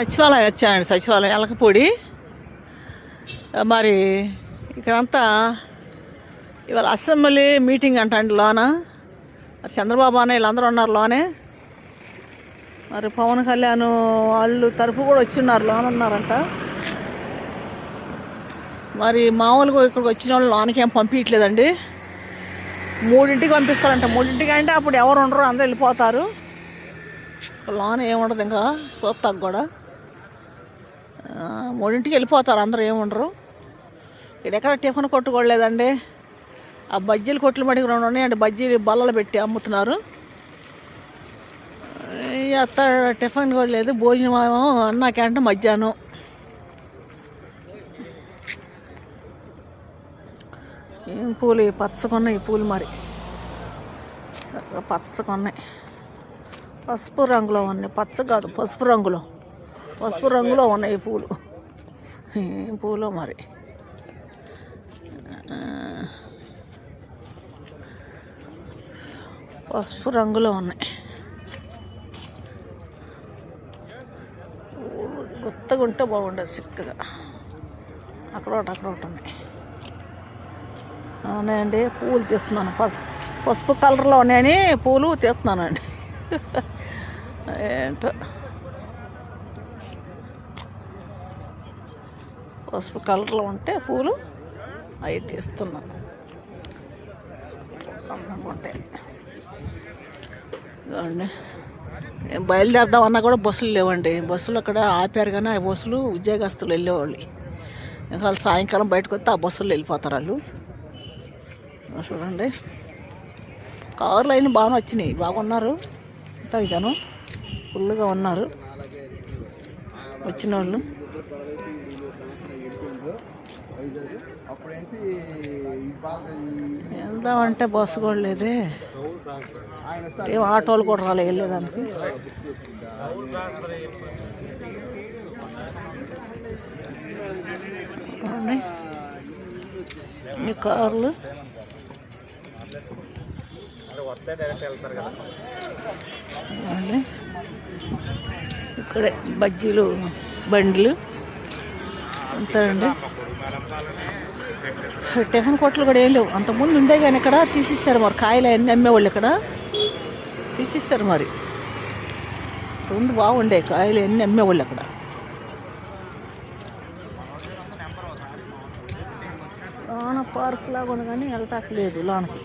సచివాలయం వచ్చానండి, సచివాలయం ఎలకపూడి. మరి ఇక్కడంతా ఇవాళ అసెంబ్లీ మీటింగ్ అంటండి లోన. మరి చంద్రబాబు అన్న వీళ్ళందరూ ఉన్నారు లోనే. మరి పవన్ కళ్యాణ్ వాళ్ళు తరఫు కూడా వచ్చిన్నారు, లోన ఉన్నారంట. మరి మామూలుగా ఇక్కడికి వచ్చిన వాళ్ళు లోనకి ఏం పంపించట్లేదండి. 3ంటికి పంపిస్తారంట. 3ంటికి అంటే అప్పుడు ఎవరు ఉండరు, అందరూ వెళ్ళిపోతారు. లోన ఏముండదు, ఇంకా చూస్తాకు కూడా 3ంటికి వెళ్ళిపోతారు, అందరూ ఏముండరు. ఇక్కడ ఎక్కడ టిఫిన్ కొట్టుకోలేదండి. ఆ బజ్జీలు కొట్లు మడికి 2 ఉన్నాయండి, బజ్జీలు బల్లలు పెట్టి అమ్ముతున్నారు. అత్త టిఫిన్ కూడా లేదు, భోజనం అన్నా క్యాంటీన్ మధ్యాహ్నం. ఏం పూలు పచ్చకున్నాయి, ఈ పూలు మరి చక్కగా పచ్చకున్నాయి. పసుపు రంగులో ఉన్నాయి, పచ్చ కాదు పసుపు రంగులో ఉన్నాయి ఈ పూలు. ఏం పూలు మరి. పసుపు రంగులో ఉన్నాయి పూలు. కొత్తగా ఉంటే బాగుండదు, చిక్కగా. అక్కడ ఒకటి ఉన్నాయి. అవునండి, పూలు తీస్తున్నాను. పసుపు కలర్లో ఉన్నాయని పూలు తీస్తున్నానండి. ఏంటో పసుపు కలర్లో ఉంటే పూలు అవి తీస్తున్నాను. ఉంటాయి బయలుదేరదామన్నా కూడా బస్సులు లేవండి. బస్సులు అక్కడ ఆపారు, కానీ ఆ బస్సులు ఉద్యోగస్తులు వెళ్ళేవాళ్ళు. ఇంకా వాళ్ళు సాయంకాలం బయటకు వస్తే ఆ బస్సులు వెళ్ళిపోతారు వాళ్ళు. చూడండి, కార్లు అయినా బాగా వచ్చినాయి, బాగున్నారు. ఇతను ఫుల్గా ఉన్నారు వచ్చిన వాళ్ళు. వెళ్దామంటే బస్సు కూడా లేదే, ఏం ఆటోలు కూడా రాలే వెళ్ళేదానికి. ఈ కార్లు ఇక్కడే బజ్జీలు బండ్లు అంతానండి. టిఫిన్ కొట్లు కూడా ఏం లేవు, అంతకుముందు ఉండే కానీ ఇక్కడ తీసిస్తారు. మరి కాయలు అన్నీ అమ్మేవాళ్ళు ఇక్కడ తీసిస్తారు. మరి ముందు బాగుండే కాయలు అన్నీ అమ్మేవాళ్ళు అక్కడ. లోన పార్క్ లాగా ఉంది కానీ వెళ్ళటానికి లేదు లోనకి.